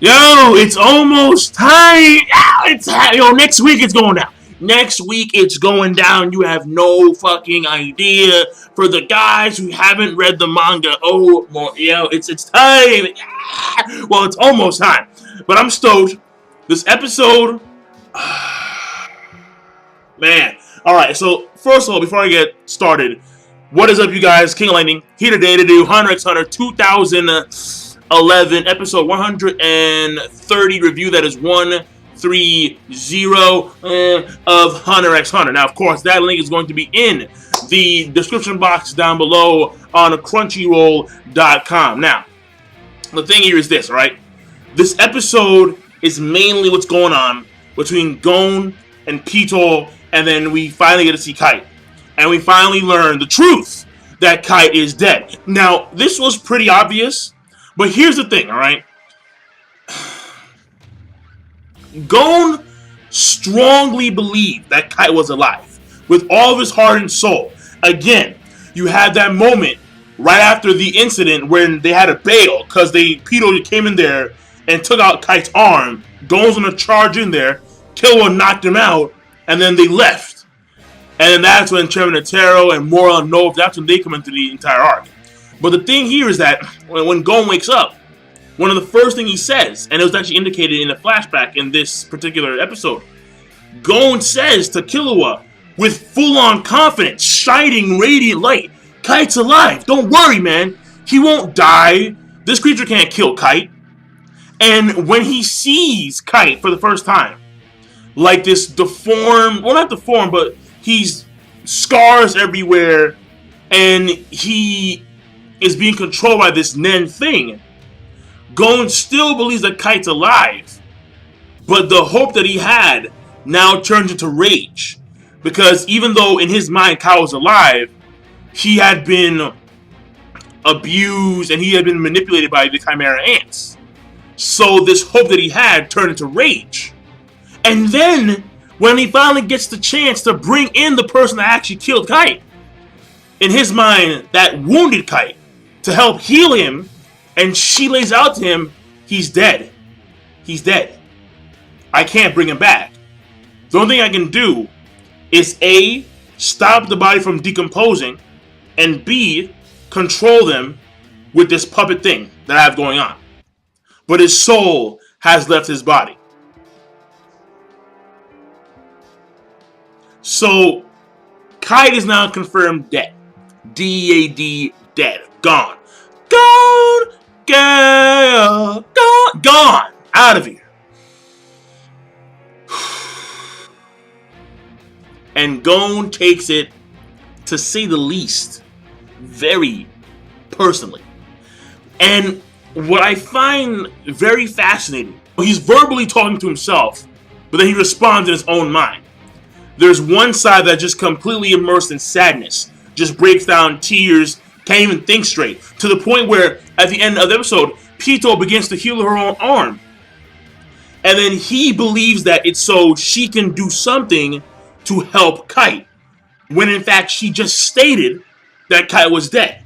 Yo, it's almost time. Next week it's going down. Next week it's going down. You have no fucking idea. For the guys who haven't read the manga, it's time. Well, it's almost time. But I'm stoked. This episode, man. All right. So first of all, before I get started, what is up, you guys? King of Lightning here today to do Hunter x Hunter 2011 episode 130 review. That is 130 of Hunter x Hunter. Now, of course, that link is going to be in the description box down below on Crunchyroll.com. Now, the thing here is this, all right? This episode is mainly what's going on between Gon and Kite, and then we finally get to see Kite. And we finally learn the truth that Kite is dead. Now, this was pretty obvious, but here's the thing, all right? Gon strongly believed that Kite was alive with all of his heart and soul. Again, you had that moment right after the incident when they had to bail because Kite came in there and took out Kite's arm. Gon's gonna charge in there, Killua knocked him out, and then they left. And then that's when Chairman Otero and Mora and Nove, that's when they come into the entire arc. But the thing here is that when Gon wakes up, one of the first things he says, and it was actually indicated in a flashback in this particular episode, Gon says to Killua with full-on confidence, shining radiant light, Kite's alive. Don't worry, man. He won't die. This creature can't kill Kite. And when he sees Kite for the first time, like this deformed, well, not deformed, but he's scars everywhere, and he is being controlled by this Nen thing. Gon still believes that Kite's alive, but the hope that he had now turns into rage. Because even though in his mind Kite was alive, he had been abused and he had been manipulated by the Chimera Ants. So this hope that he had turned into rage. And then when he finally gets the chance to bring in the person that actually killed Kite, in his mind, that wounded Kite, to help heal him, and she lays out to him, he's dead. He's dead. I can't bring him back. The only thing I can do is A, stop the body from decomposing, and B, control them with this puppet thing that I have going on. But his soul has left his body. So, Kite is now confirmed dead. D-A-D, dead. Gone. Gone! Gone! Gone! Gone! Out of here. And Gon takes it, to say the least, very personally. And what I find very fascinating, he's verbally talking to himself, but then he responds in his own mind. There's one side that just completely immersed in sadness, just breaks down tears, can't even think straight, to the point where at the end of the episode, Kite begins to heal her own arm. And then he believes that it's so she can do something to help Kite, when in fact she just stated that Kite was dead.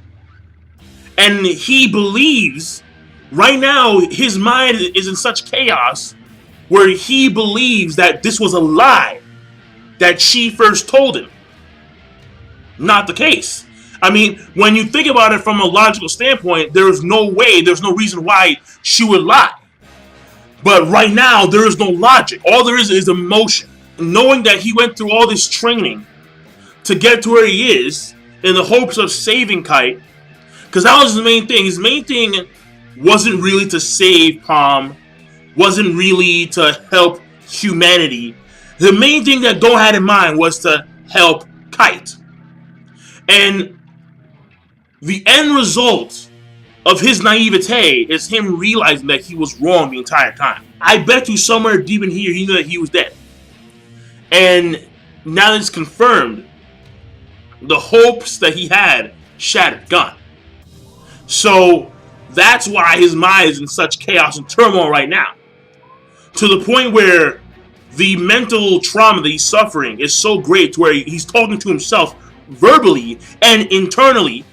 And he believes, right now his mind is in such chaos, where he believes that this was a lie that she first told him. Not the case. I mean, when you think about it from a logical standpoint, there's no reason why she would lie. But right now, there is no logic. All there is emotion. Knowing that he went through all this training to get to where he is, in the hopes of saving Kite, because that was his main thing. His main thing wasn't really to save Palm, wasn't really to help humanity. The main thing that Gon had in mind was to help Kite. And the end result of his naivete is him realizing that he was wrong the entire time. I bet you somewhere deep in here he knew that he was dead. And now that it's confirmed, the hopes that he had shattered, gone. So that's why his mind is in such chaos and turmoil right now. To the point where the mental trauma that he's suffering is so great to where he's talking to himself verbally and internally,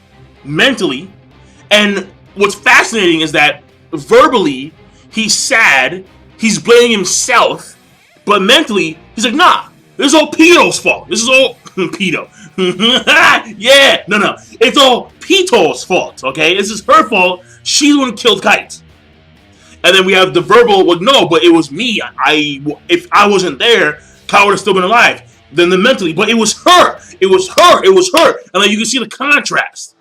mentally. And what's fascinating is that verbally, He's sad. He's blaming himself. But mentally, he's like, nah, this is all Pito's fault. This is all Pito. Yeah, no. It's all Pito's fault, okay? This is her fault. She's the one who killed Kite. And then we have the verbal, well, no, but it was me. If I wasn't there, Kite would have still been alive. Then the mentally, but it was her. It was her. And then you can see the contrast.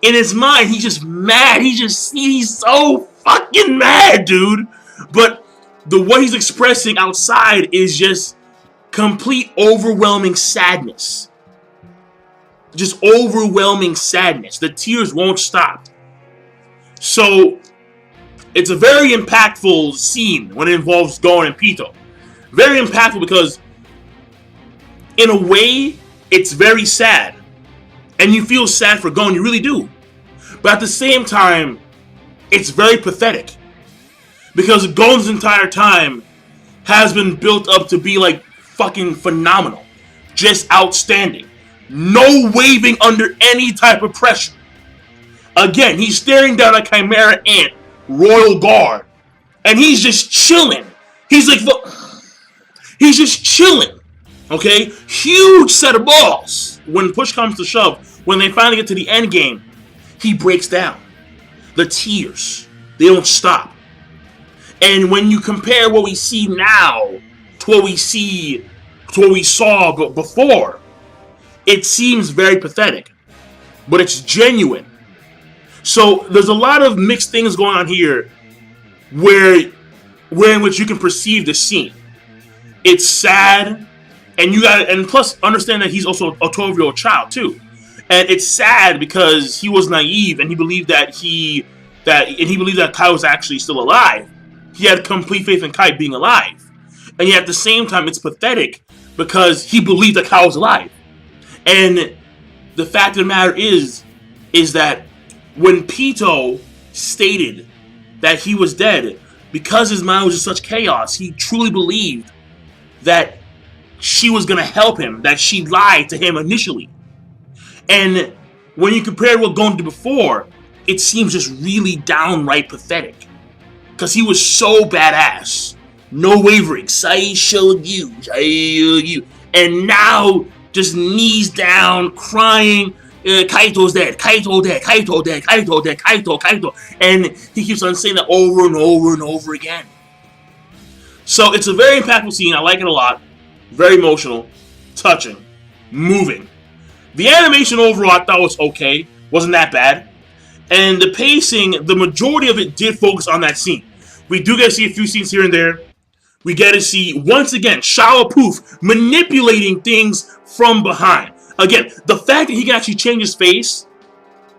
In his mind, he's just mad. He's so fucking mad, dude. But the what he's expressing outside is just complete overwhelming sadness. Just overwhelming sadness. The tears won't stop. So, it's a very impactful scene when it involves Gon and Pito. Very impactful because, in a way, it's very sad. And you feel sad for Gon, you really do. But at the same time, it's very pathetic. Because Gon's entire time has been built up to be like fucking phenomenal. Just outstanding. No waving under any type of pressure. Again, he's staring down a Chimera Ant, Royal Guard. And he's just chilling. He's like, he's just chilling. Okay? Huge set of balls. When push comes to shove, when they finally get to the end game, he breaks down. The tears, they don't stop. And when you compare what we see now to what we saw before, it seems very pathetic. But it's genuine. So there's a lot of mixed things going on here where in which you can perceive the scene. It's sad, and plus understand that he's also a 12-year-old child too. And it's sad because he was naive and he believed that Kite was actually still alive. He had complete faith in Kite being alive. And yet at the same time it's pathetic because he believed that Kite was alive. And the fact of the matter is that when Pito stated that he was dead, because his mind was in such chaos, he truly believed that she was going to help him, that she lied to him initially. And when you compare what Gon did before, it seems just really downright pathetic. Because he was so badass. No wavering. I showed you. And now, just knees down, crying. Kaito's dead. Kaito dead. Kaito dead. Kaito dead. Kaito. And he keeps on saying that over and over and over again. So it's a very impactful scene. I like it a lot. Very emotional. Touching. Moving. The animation overall I thought was okay. Wasn't that bad. And the pacing, the majority of it did focus on that scene. We do get to see a few scenes here and there. We get to see, once again, Shao Poof manipulating things from behind. Again, the fact that he can actually change his face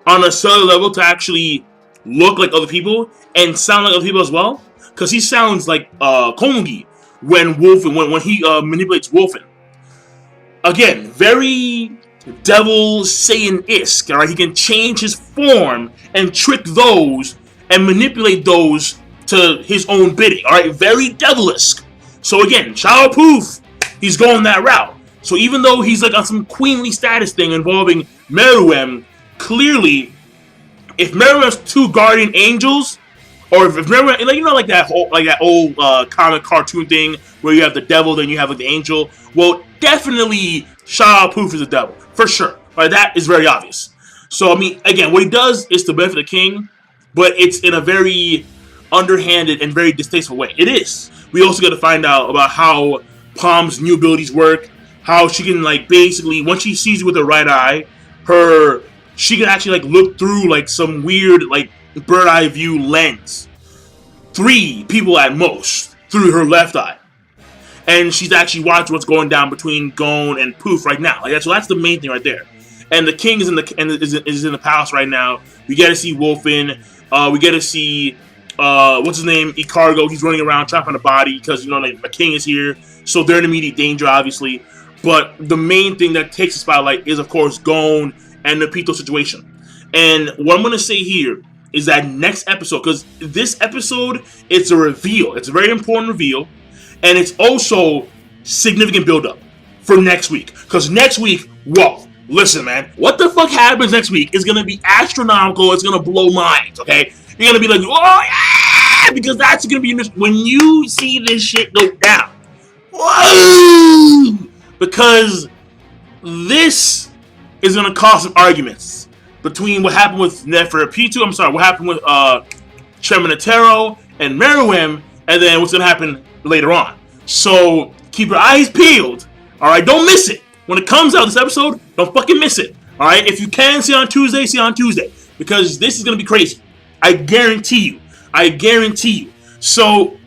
on a cellular level to actually look like other people and sound like other people as well. Because he sounds like Kongi when he manipulates Wolfen. Again, very Devil Saiyan-esque, alright? He can change his form and trick those and manipulate those to his own bidding, alright? Very devilish. So again, Shao Poof, he's going that route. So even though he's like on some queenly status thing involving Meruem, clearly, if Meruem's two guardian angels, or if Meruem, like that old comic cartoon thing where you have the devil, then you have like the angel. Well, definitely Shao Poof is a devil, for sure. Right? That is very obvious. So I mean, again, what he does is to benefit the king, but it's in a very underhanded and very distasteful way. It is. We also got to find out about how Palm's new abilities work. How she can, like, basically, once she sees you with her right eye, she can actually, like, look through, like, some weird, like, bird eye view lens. 3 people at most through her left eye. And she's actually watching what's going down between Gon and Poof right now. Like, so that's the main thing right there. And the king is in the palace right now. We get to see Wolfen. We get to see, what's his name? Icargo. He's running around trying to find a body because, like, the king is here. So they're in immediate danger, obviously. But the main thing that takes the spotlight is, of course, Gon and the Pito situation. And what I'm going to say here is that next episode, because this episode, it's a reveal. It's a very important reveal. And it's also significant build-up for next week. Because next week, whoa, listen, man. What the fuck happens next week is going to be astronomical. It's going to blow minds, okay? You're going to be like, oh, yeah! sad because that's gonna be when you see this shit go down. Whoa! Because this is gonna cause some arguments between what happened with Neferpitu. I'm sorry, what happened with Cheminatero and Meruem, and then what's gonna happen later on. So keep your eyes peeled. All right, don't miss it when it comes out. This episode, don't fucking miss it. All right, if you can see on Tuesday, see on Tuesday because this is gonna be crazy. I guarantee you. I guarantee you. So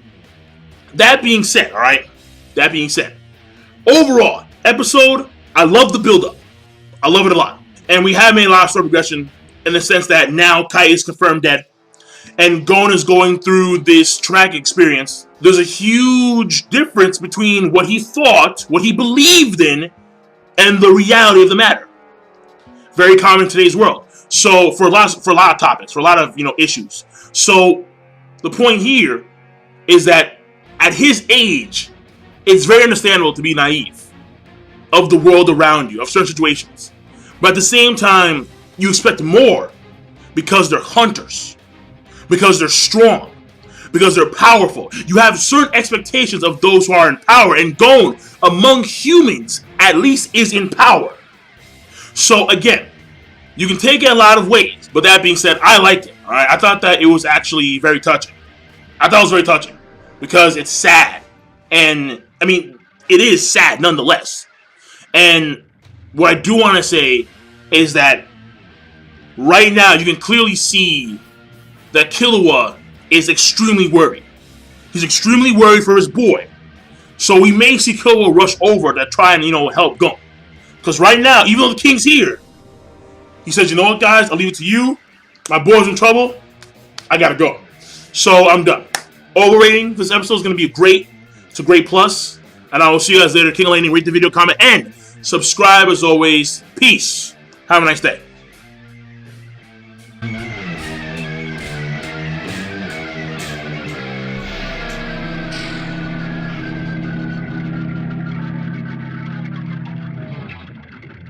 that being said, all right. That being said, overall episode, I love the build-up. I love it a lot, and we have made a lot of story progression in the sense that now Kite is confirmed dead, and Gon is going through this traumatic experience. There's a huge difference between what he thought, what he believed in, and the reality of the matter. Very common in today's world. So for a lot of topics, for a lot of issues. So the point here is that at his age, it's very understandable to be naive of the world around you, of certain situations. But at the same time, you expect more because they're hunters, because they're strong, because they're powerful. You have certain expectations of those who are in power, and Gon, among humans, at least is in power. So again, you can take it a lot of ways, but that being said, I liked it. All right? I thought that it was actually very touching. I thought it was very touching because it's sad. And, I mean, it is sad nonetheless. And what I do want to say is that right now you can clearly see that Killua is extremely worried. He's extremely worried for his boy. So we may see Killua rush over to try and, help Gon. Because right now, even though the king's here, he says, you know what, guys? I'll leave it to you. My boy's in trouble. I gotta go. So I'm done. Overrating this episode is going to be great. It's a great plus. And I will see you guys later. King of Landing, rate the video, comment, and subscribe as always. Peace. Have a nice day.